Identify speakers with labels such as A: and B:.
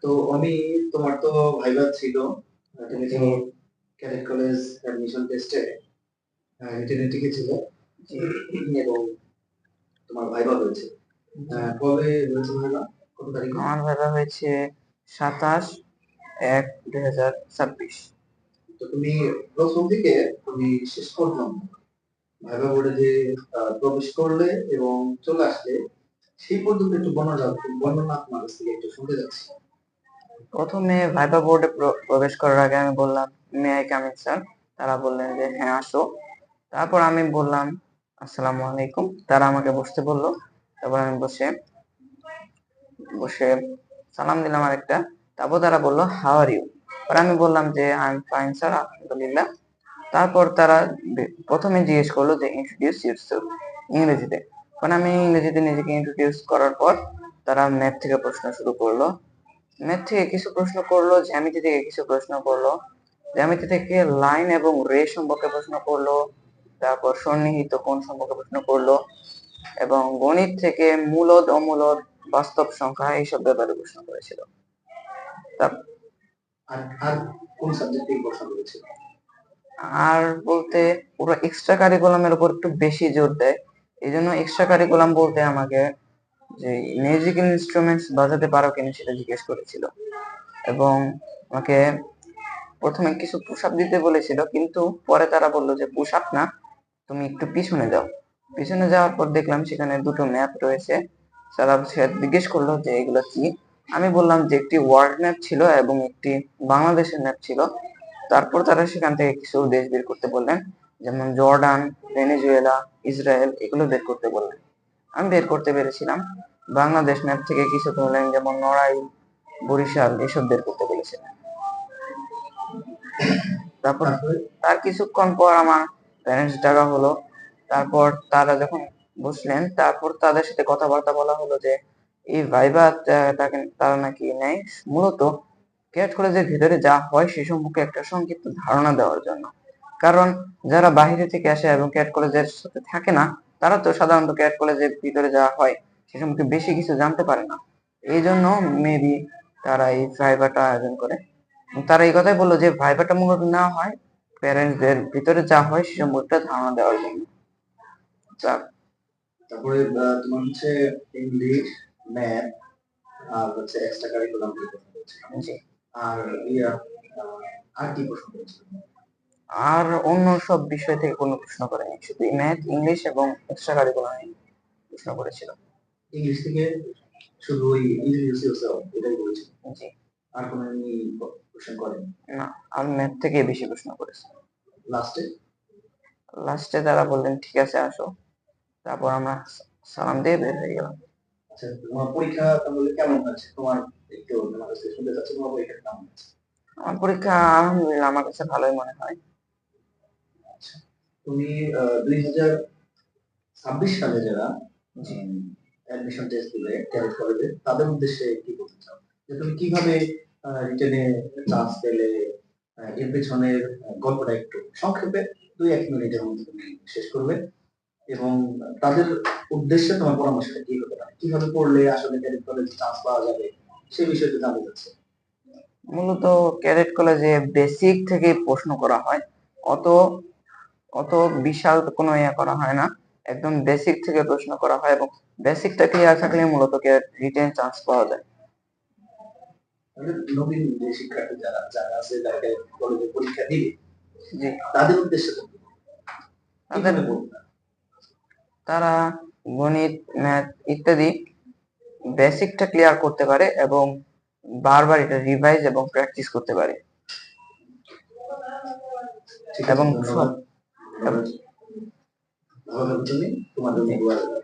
A: তো আমি তোমার তো ভাইবা ছিল। তুমি তো ক্যাডেট কলেজ অ্যাডমিশন টেস্টে রিটেনে টিকেছিলে এবং তোমার ভাইবা হয়েছে। কবে হয়েছে ভাইবা? কত তারিখে?
B: আমার ভাইবা হয়েছে 27/1/2026।
A: তো তুমি প্রথম থেকে তুমি শেষ পর্যন্ত ভাইবা বোর্ডে যে প্রবেশ করলে এবং চলে আসলে সেই পর্যন্ত একটু বর্ণনা তোমার কাছ থেকে একটু শুনতে যাচ্ছি।
B: প্রথমে ভাইবা বোর্ডে প্রবেশ করার আগে আমি বললাম, may I come in sir? তারা বললেন যে হ্যাঁ আসো। তারপর আমি বললাম আসসালামু আলাইকুম, তারা আমাকে বসতে বললো। তারপর আমি বসে বসে সালাম দিলাম আরেকটা। তারপর তারা বললো হাউ আর ইউ। পরে আমি বললাম যে আই এম ফাইন স্যার, আলহামদুলিল্লাহ। তারপর তারা প্রথমে জিজ্ঞেস করলো যে ইন্ট্রোডিউস ইউরসেলফ, ইংরেজিতে। কারণ আমি ইংরেজিতে নিজেকে ইন্ট্রোডিউস করার পর তারা ম্যাথ থেকে প্রশ্ন শুরু করলো। ম্যাথ থেকে কিছু প্রশ্ন করলো, জ্যামিতি থেকে কিছু প্রশ্ন করলো, জ্যামিতি থেকে লাইন এবং রে সম্পর্কে প্রশ্ন করলো, তারপর সন্নিহিত কোণ সম্পর্কে প্রশ্ন করলো, এবং গণিত থেকে মূলদ অমূলদ বাস্তব সংখ্যা এইসব ব্যাপারে প্রশ্ন করেছিল।
A: আর আর কোন সাবজেক্টে প্রশ্ন করেছিল?
B: আর বলতে পুরো এক্সট্রা কারিকুলামের উপর একটু বেশি জোর দেয়। এই জন্য এক্সট্রা কারিকুলাম বলতে আমাকে যে মিউজিক্যাল ইনস্ট্রুমেন্টস বাজাতে পারো কিনা সেটা জিজ্ঞেস করেছিল, এবং আমাকে প্রথমে কিছু পুশ আপ দিতে বলেছিল, কিন্তু পরে তারা বললো যে পুশ আপ না, তুমি একটু পিছনে যাও। পিছনে যাওয়ার পর দেখলাম সেখানে দুটো ম্যাপ রয়েছে। তারা জিজ্ঞেস করলো যে এগুলো কি। আমি বললাম যে একটি ওয়ার্ল্ড ম্যাপ ছিল এবং একটি বাংলাদেশের ম্যাপ ছিল। তারপর তারা সেখান থেকে কিছু দেশ বের করতে বললেন, যেমন জর্ডান, ভেনেজুয়েলা, ইসরায়েল, এগুলো বের করতে বললেন। আমি বের করতে পেরেছিলাম। বাংলাদেশ ম্যাপ থেকে কিছু বললেন, যেমন নড়াইল, বরিশাল, এসব বের করতে বলেছিলেন। তারপর তার কিছুক্ষণ পর আমার প্যারেন্টস ডাকা হলো। তারপর তারা যখন বসলেন, তারপর তাদের সাথে কথাবার্তা বলা হলো যে এই ভাইবা তাকে তারা নাকি নেয় মূলত ক্যাট কলেজের ভিতরে যা হয় সে সম্পর্কে একটা সংক্ষিপ্ত ধারণা দেওয়ার জন্য। কারণ যারা বাহিরে থেকে আসে এবং ক্যাট কলেজের সাথে থাকে না, তারা তো সাধারণত ক্যাট কলেজের ভিতরে যা হয় সে সম্পর্কে বেশি কিছু জানতে পারে না। এই জন্য মেবি তারা এই ভাইবাটা আয়োজন করে। তারা এই কথাই বললো যে ভাইবাটা মূলত না হয় প্যারেন্টসদের ভিতরে যা হয় সে সম্পর্কে ধারণা দেওয়ার জন্য।
A: তারপরে তোমার হচ্ছে ইংলিশ, ম্যাথ আর হচ্ছে এক্সট্রা কারিকুলাম কি প্রশ্ন করেছিল?
B: জি।
A: আর ইয়া আর কি প্রশ্ন করেছিল?
B: আর অন্য সব বিষয় থেকে কোনো প্রশ্ন করেনি, শুধু ম্যাথ, ইংলিশ এবং এক্সট্রা কারিকুলাম প্রশ্ন করেছিল।
A: ইংলিশ থেকে শুধু ওই ইন্ট্রোডিউস ইয়োরসেলফ এটাই বলেছিল?
B: জি।
A: আর কোনো এমনি কোশ্চেন করেন?
B: না, আর ম্যাথ থেকে বেশি প্রশ্ন করেছে।
A: লাস্টে
B: লাস্টে তারা বললেন ঠিক আছে আসো। তারপর আমরা সালাম দিয়ে বের হয়ে গেলাম।
A: আচ্ছা, তোমার পরীক্ষা তাহলে কেমন হয়েছে? তোমার একটু তোমার কাছে শুনতে চাচ্ছি, তোমার পরীক্ষা কেমন হয়েছে?
B: আমার পরীক্ষা আলহামদুলিল্লাহ আমার কাছে ভালোই মনে হয়।
A: আচ্ছা, তুমি 2026 সালে যারা অ্যাডমিশন টেস্ট দিবে ক্যাডেট কলেজে তাদের উদ্দেশ্যে কি বলতে চাও? যে তুমি কিভাবে রিটেনে চান্স পেলে, এর পেছনের গল্পটা একটু সংক্ষেপে 2-1 মিনিটের মধ্যে তুমি শেষ করবে, এবং তাদের উদ্দেশ্যে তোমার পরামর্শটা কি হতে পারে? কিভাবে পড়লে আসলে ক্যাডেট কলেজে চান্স পাওয়া যাবে সেই বিষয়টা জানতে চাচ্ছি।
B: মূলত ক্যাডেট কলেজে বেসিক থেকে প্রশ্ন করা হয়। অত অত বিশাল কোনো ইয়ে করা হয় না, একদম বেসিক থেকে প্রশ্ন করা হয়, এবং বেসিকটা ক্লিয়ার থাকলে মূলত রিটেন চান্স পাওয়া যায়।
A: নবীন যে শিক্ষার্থী যারা যারা আছে যারা কলেজে পরীক্ষা দিবে,
B: জি,
A: তাদের উদ্দেশ্যে
B: তাদের তারা গণিত, ম্যাথ ইত্যাদি বেসিকটা ক্লিয়ার করতে পারে এবং বারবার এটা রিভাইজ এবং প্র্যাকটিস করতে পারে। এবং
A: ধন্যবাদ। ভালো থাকো তুমি, তোমার জন্য দোয়া রইলো।